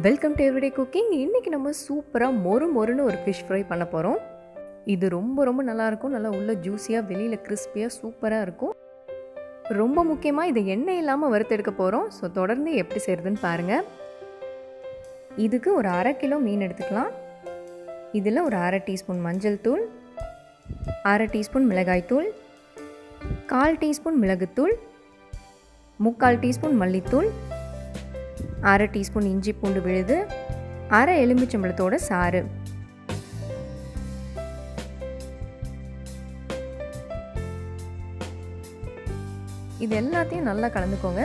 Welcome to everyday cooking. இன்றைக்கி நம்ம சூப்பராக மொறுன்னு ஒரு ஃபிஷ் ஃப்ரை பண்ண போகிறோம். இது ரொம்ப நல்லாயிருக்கும். நல்லா உள்ள ஜூஸியாக, வெளியில் கிறிஸ்பியாக சூப்பராக இருக்கும். ரொம்ப முக்கியமாக இதை எண்ணெய் இல்லாமல் வறுத்தெடுக்க போகிறோம். ஸோ தொடர்ந்து எப்படி செய்கிறதுன்னு பாருங்கள். இதுக்கு ஒரு 1/2 கிலோ மீன் எடுத்துக்கலாம். இதில் ஒரு 1/2 டீஸ்பூன் மஞ்சள் தூள், 1/2 டீஸ்பூன் மிளகாய்த்தூள், 1/4 டீஸ்பூன் மிளகுத்தூள், 3/4 டீஸ்பூன் மல்லித்தூள், 1/2 டீஸ்பூன் இஞ்சி பூண்டு விழுது, 1/2 எலுமிச்சம்பழத்தோட சாறு. இது எல்லாத்தையும் நல்லா கலந்துக்கோங்க.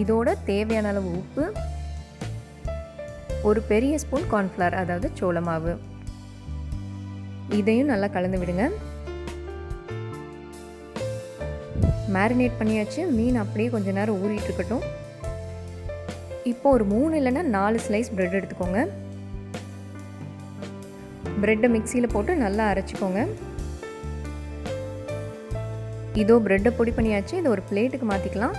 இதோட தேவையான அளவு உப்பு, ஒரு பெரிய ஸ்பூன் கார்ன்ஃப்ளவர் அதாவது சோள மாவு, இதையும் நல்லா கலந்து விடுங்க. மேரினேட் பண்ணியாச்சு. மீன் அப்படியே கொஞ்ச நேரம் ஊறிட்டு இருக்கட்டும். இப்போ ஒரு 3 இல்லைன்னா 4 ஸ்லைஸ் பிரெட் எடுத்துக்கோங்க. பிரெட்டை மிக்சியில் போட்டு நல்லா அரைச்சிக்கோங்க. இதோ பிரெட்டை பொடி பண்ணியாச்சு. இதை ஒரு பிளேட்டுக்கு மாற்றிக்கலாம்.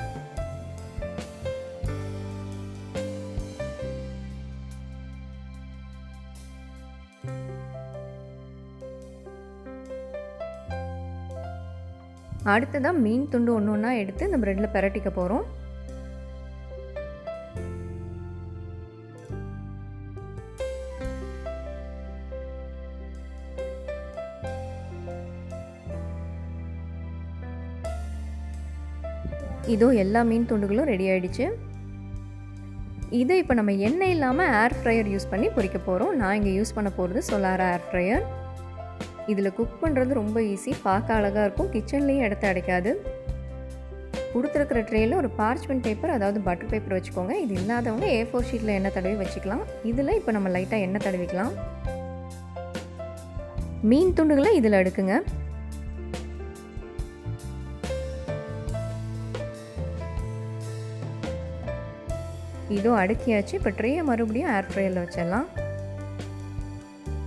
அடுத்ததான் மீன் துண்டு ஒன்று எடுத்து இந்த பிரெட்டில் பிரட்டிக்க போகிறோம். இதோ எல்லா மீன் துண்டுகளும் ரெடி ஆகிடுச்சு. இதை இப்போ நம்ம எண்ணெய் இல்லாமல் ஏர் ஃப்ரையர் யூஸ் பண்ணி பொரிக்க போகிறோம். நான் இங்கே யூஸ் பண்ண போகிறது சோலார் ஏர் ஃப்ரையர். இதில் குக் பண்ணுறது ரொம்ப ஈஸி, பார்க்க அழகாக இருக்கும், கிச்சன்லேயும் இடத்த அடைக்காது. கொடுத்துருக்கிற ட்ரேயில் ஒரு பார்ச்மெண்ட் பேப்பர் அதாவது பட்டர் பேப்பர் வச்சுக்கோங்க. இது இல்லாதவங்க A4 ஷீட்டில் எண்ணெய் தடவி வச்சுக்கலாம். இதில் இப்போ நம்ம லைட்டாக எண்ணெய் தடவிக்கலாம். மீன் துண்டுகளை இதில் அடுக்குங்க. இதோ அடுக்கியாச்சு. இப்போ ட்ரேயை மறுபடியும் ஏர் ஃப்ரையரில் வச்சிடலாம்.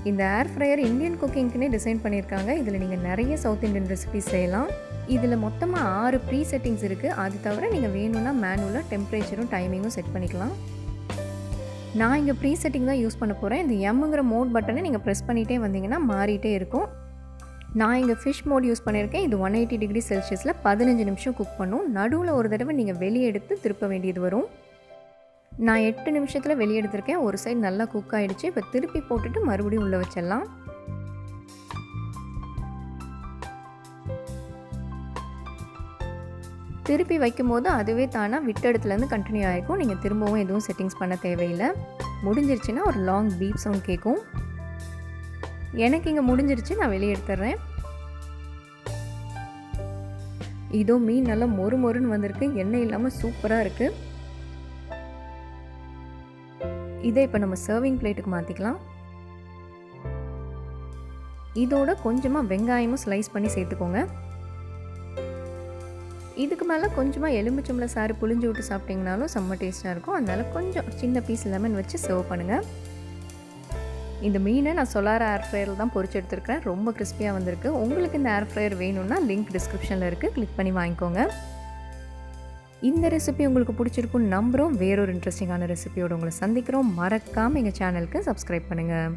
இந்த ஏர் ஃப்ரையர் இந்தியன் குக்கிங்க்குனே டிசைன் பண்ணியிருக்காங்க. இதில் நீங்கள் நிறைய சவுத் இந்தியன் ரெசிபிஸ் செய்யலாம். இதில் மொத்தமாக 6 ப்ரீ செட்டிங்ஸ் இருக்குது. அது தவிர நீங்கள் வேணும்னா மேனுவலாக டெம்பரேச்சரும் டைமிங்கும் செட் பண்ணிக்கலாம். நான் இங்கே ப்ரீ செட்டிங் தான் யூஸ் பண்ண போகிறேன். இந்த எம்ங்கிற மோட் பட்டனை நீங்கள் ப்ரெஸ் பண்ணிகிட்டே வந்தீங்கன்னா மாறிட்டே இருக்கும். நான் இங்கே ஃபிஷ் மோட் யூஸ் பண்ணியிருக்கேன். இது 180 டிகிரி செல்சியஸில் 15 நிமிஷம் குக் பண்ணும். நடுவில் ஒரு தடவை நீங்கள் வெளியே எடுத்து திருப்ப வேண்டியது வரும். நான் 8 நிமிஷத்தில் வெளியே எடுத்திருக்கேன். ஒரு சைடு நல்லா குக் ஆகிடுச்சு. இப்போ திருப்பி போட்டுட்டு மறுபடியும் உள்ளே வச்சிடலாம். திருப்பி வைக்கும்போது அதுவே தானாக விட்ட இடத்துலேருந்து கண்டினியூ ஆகிருக்கும். நீங்கள் திரும்பவும் எதுவும் செட்டிங்ஸ் பண்ண தேவையில்லை. முடிஞ்சிருச்சுன்னா ஒரு லாங் பீப் சவுண்ட் கேட்கும். எனக்கு இங்கே முடிஞ்சிருச்சு. நான் வெளியே எடுத்துடுறேன். இதோ மீன் நல்லா மொறுன்னு வந்திருக்கு. எண்ணெய் இல்லாமல் சூப்பராக இருக்குது. இதை இப்போ நம்ம சர்விங் பிளேட்டுக்கு மாற்றிக்கலாம். இதோட கொஞ்சமாக வெங்காயமும் ஸ்லைஸ் பண்ணி சேர்த்துக்கோங்க. இதுக்கு மேலே கொஞ்சமாக எலுமிச்சம்பழ சாறு புளிஞ்சு விட்டு சாப்பிட்டிங்கனாலும் செம்ம டேஸ்ட்டாக இருக்கும். அதனால் கொஞ்சம் சின்ன பீஸ் லெமன் வச்சு சர்வ் பண்ணுங்கள். இந்த மீனை நான் சோலார் ஏர் ஃப்ரையரில் தான் பொரிச்சு எடுத்துருக்கிறேன். ரொம்ப கிறிஸ்பியாக வந்திருக்கு. உங்களுக்கு இந்த ஏர் ஃப்ரையர் வேணும்னா லிங்க் டிஸ்கிரிப்ஷனில் இருக்குது, கிளிக் பண்ணி வாங்கிக்கோங்க. இந்த ரெசிபி உங்களுக்கு பிடிச்சிருக்குன்னு நம்புகிறோம். வேறொரு இன்ட்ரெஸ்டிங்கான ரெசிபியோடு உங்களை சந்திக்கிறோம். மறக்காமல் எங்கள் சேனலுக்கு சப்ஸ்கிரைப் பண்ணுங்கள்.